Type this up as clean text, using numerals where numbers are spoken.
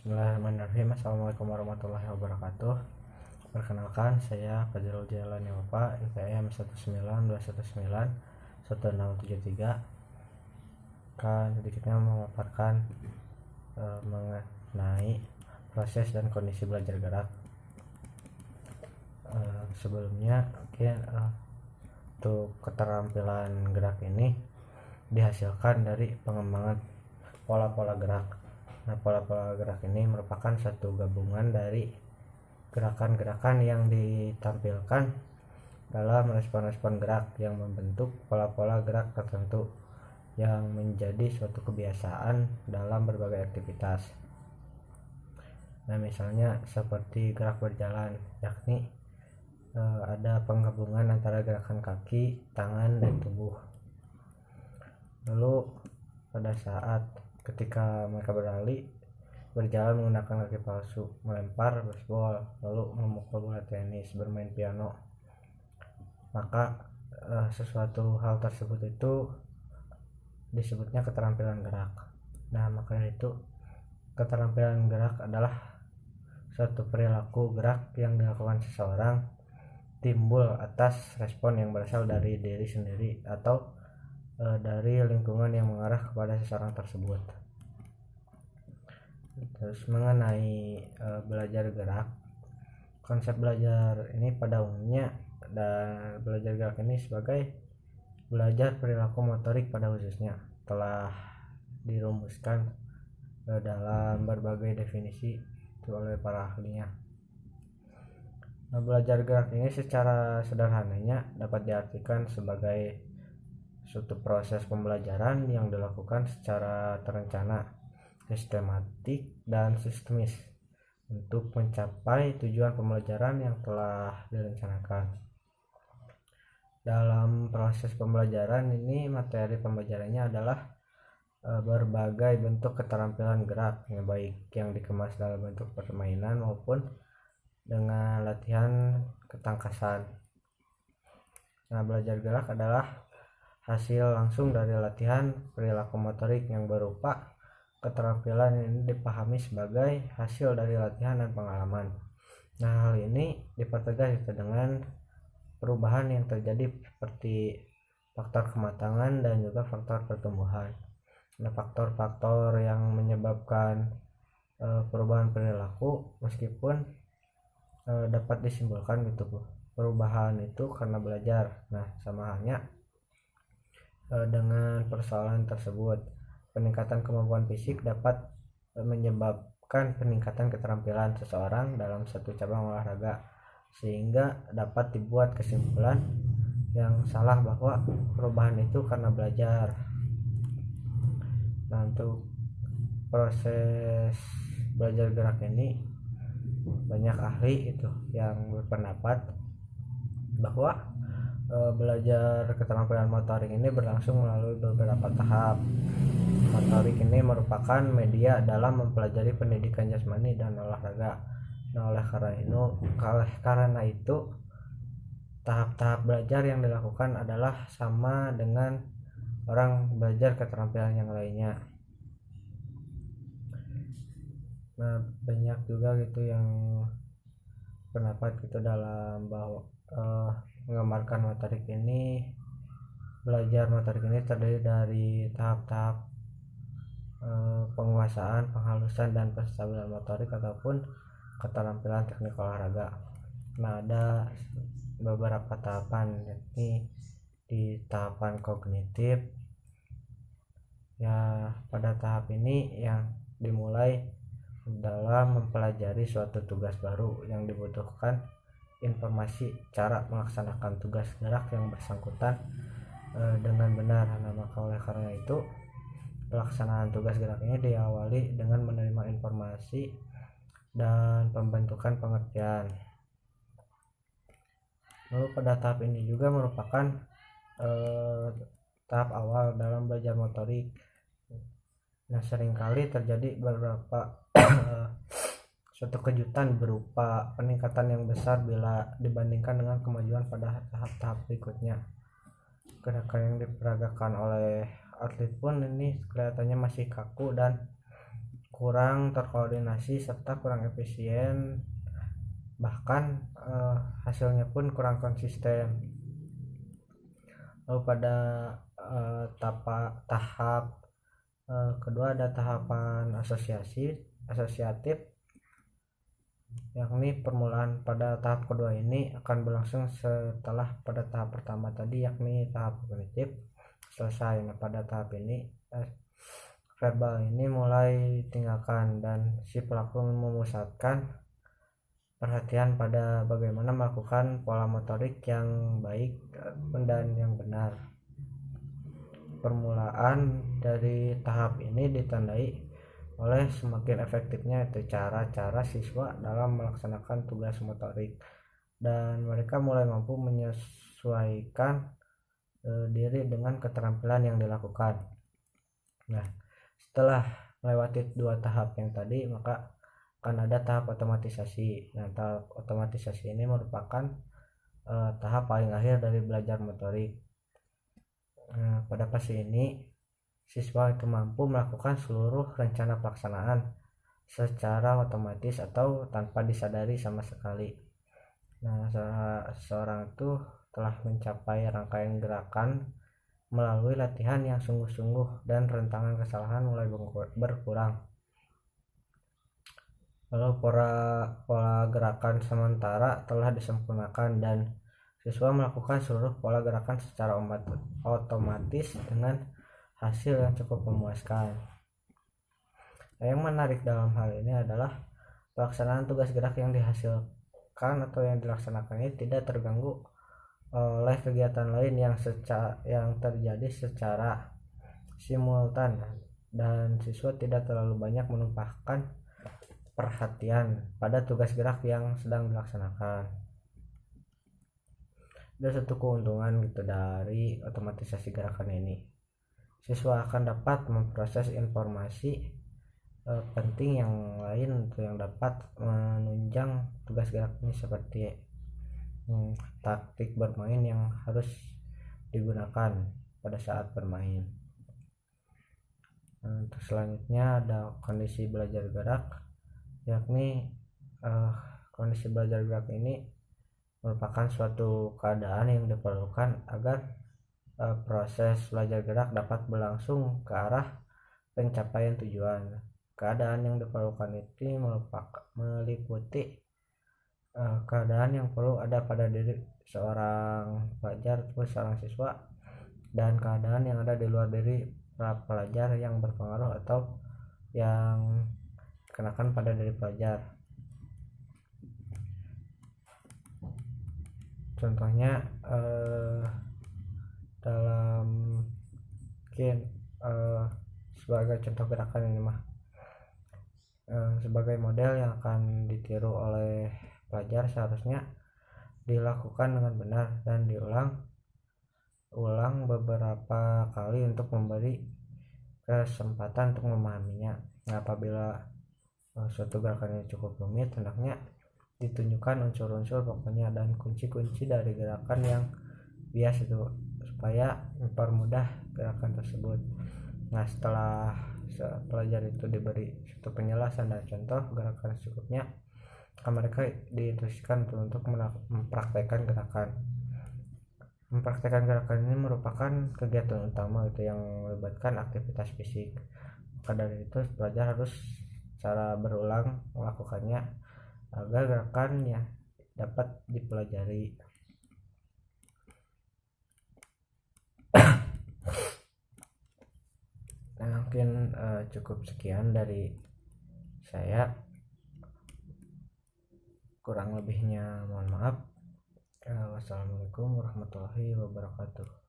Bismillahirrahmanirrahim. Assalamualaikum warahmatullahi wabarakatuh. Perkenalkan, saya Fadilul Jailani Wafa, IPM 192191673. Akan sedikitnya memaparkan mengenai proses dan kondisi belajar gerak. Sebelumnya mungkin untuk keterampilan gerak ini dihasilkan dari pengembangan pola-pola gerak. Nah, pola-pola gerak ini merupakan satu gabungan dari gerakan-gerakan yang ditampilkan dalam respon-respon gerak yang membentuk pola-pola gerak tertentu yang menjadi suatu kebiasaan dalam berbagai aktivitas. Nah, misalnya seperti gerak berjalan, yakni ada penggabungan antara gerakan kaki, tangan, dan tubuh. Lalu pada saat ketika mereka berjalan menggunakan kaki palsu, melempar baseball, lalu memukul bola tenis, bermain piano, maka sesuatu hal tersebut itu disebutnya keterampilan gerak. Nah, maka itu keterampilan gerak adalah suatu perilaku gerak yang dilakukan seseorang timbul atas respon yang berasal dari diri sendiri atau dari lingkungan yang mengarah kepada seseorang tersebut. Terus mengenai belajar gerak, konsep belajar ini pada umumnya dan belajar gerak ini sebagai belajar perilaku motorik pada khususnya telah dirumuskan dalam berbagai definisi oleh para ahlinya. Nah, belajar gerak ini secara sederhananya dapat diartikan sebagai suatu proses pembelajaran yang dilakukan secara terencana, sistematik, dan sistemis untuk mencapai tujuan pembelajaran yang telah direncanakan. Dalam proses pembelajaran ini, materi pembelajarannya adalah berbagai bentuk keterampilan gerak, baik yang dikemas dalam bentuk permainan maupun dengan latihan ketangkasan. Nah, belajar gerak adalah hasil langsung dari latihan perilaku motorik yang berupa keterampilan ini dipahami sebagai hasil dari latihan dan pengalaman. Nah, hal ini dipertegas dengan perubahan yang terjadi seperti faktor kematangan dan juga faktor pertumbuhan. Nah, faktor-faktor yang menyebabkan perubahan perilaku meskipun dapat disimpulkan gitu perubahan itu karena belajar. Nah, sama halnya dengan persoalan tersebut, peningkatan kemampuan fisik dapat menyebabkan peningkatan keterampilan seseorang dalam satu cabang olahraga, sehingga dapat dibuat kesimpulan yang salah bahwa perubahan itu karena belajar. Nah, untuk proses belajar gerak ini banyak ahli itu yang berpendapat bahwa belajar keterampilan motorik ini berlangsung melalui beberapa tahap. Motorik ini merupakan media dalam mempelajari pendidikan jasmani dan olahraga. Nah, oleh karena itu tahap-tahap belajar yang dilakukan adalah sama dengan orang belajar keterampilan yang lainnya. Nah, banyak juga gitu yang pendapat gitu dalam bahwa menggambarkan motorik ini, belajar motorik ini terdiri dari tahap-tahap penguasaan, penghalusan, dan penstabilan motorik ataupun keterampilan teknik olahraga. Nah, ada beberapa tahapan, yakni di tahapan kognitif. Ya, pada tahap ini yang dimulai dalam mempelajari suatu tugas baru yang dibutuhkan informasi cara melaksanakan tugas gerak yang bersangkutan dengan benar. Nah, maka oleh karena itu pelaksanaan tugas gerak ini diawali dengan menerima informasi dan pembentukan pengertian. Lalu pada tahap ini juga merupakan tahap awal dalam belajar motorik. Nah, seringkali terjadi beberapa suatu kejutan berupa peningkatan yang besar bila dibandingkan dengan kemajuan pada tahap-tahap berikutnya. Gerakan yang diperagakan oleh atlet pun ini kelihatannya masih kaku dan kurang terkoordinasi serta kurang efisien, bahkan hasilnya pun kurang konsisten. Lalu pada tahap kedua ada tahapan asosiatif, yakni permulaan pada tahap kedua ini akan berlangsung setelah pada tahap pertama tadi, yakni tahap kognitif selesai. Nah, pada tahap ini verbal ini mulai tinggalkan dan si pelaku memusatkan perhatian pada bagaimana melakukan pola motorik yang baik dan yang benar. Permulaan dari tahap ini ditandai oleh semakin efektifnya itu cara-cara siswa dalam melaksanakan tugas motorik, dan mereka mulai mampu menyesuaikan diri dengan keterampilan yang dilakukan. Nah, setelah melewati dua tahap yang tadi, maka akan ada tahap otomatisasi. Nah, tahap otomatisasi ini merupakan tahap paling akhir dari belajar motorik. Pada fase ini siswa itu mampu melakukan seluruh rencana pelaksanaan secara otomatis atau tanpa disadari sama sekali. Nah, seorang itu telah mencapai rangkaian gerakan melalui latihan yang sungguh-sungguh dan rentangan kesalahan mulai berkurang. Lalu pola gerakan sementara telah disempurnakan dan siswa melakukan seluruh pola gerakan secara otomatis dengan hasil yang cukup memuaskan. Nah, yang menarik dalam hal ini adalah pelaksanaan tugas gerak yang dihasilkan atau yang dilaksanakan ini tidak terganggu oleh kegiatan lain yang terjadi secara simultan, dan siswa tidak terlalu banyak menumpahkan perhatian pada tugas gerak yang sedang dilaksanakan. Ada satu keuntungan gitu dari otomatisasi gerakan ini. Siswa akan dapat memproses informasi penting yang lain yang dapat menunjang tugas gerak ini, seperti taktik bermain yang harus digunakan pada saat bermain. Untuk selanjutnya ada kondisi belajar gerak, yakni kondisi belajar gerak ini merupakan suatu keadaan yang diperlukan agar proses belajar gerak dapat berlangsung ke arah pencapaian tujuan. Keadaan yang diperlukan itu meliputi keadaan yang perlu ada pada diri seorang pelajar atau seorang siswa, dan keadaan yang ada di luar diri para pelajar yang berpengaruh atau yang dikenakan pada diri pelajar. Contohnya dalam mungkin sebagai contoh gerakan ini sebagai model yang akan ditiru oleh pelajar seharusnya dilakukan dengan benar dan diulang beberapa kali untuk memberi kesempatan untuk memahaminya. Nah, apabila suatu gerakan yang cukup rumit, hendaknya ditunjukkan unsur-unsur pokoknya dan kunci-kunci dari gerakan yang bias itu supaya mempermudah gerakan tersebut. Nah, setelah pelajar itu diberi satu penjelasan dan contoh gerakan secukupnya, mereka diinstruksikan untuk mempraktekkan gerakan. Mempraktekkan gerakan ini merupakan kegiatan utama itu yang melibatkan aktivitas fisik. Maka dari itu pelajar harus secara berulang melakukannya agar gerakannya dapat dipelajari. Nah, mungkin cukup sekian dari saya. Kurang lebihnya mohon maaf. Wassalamualaikum warahmatullahi wabarakatuh.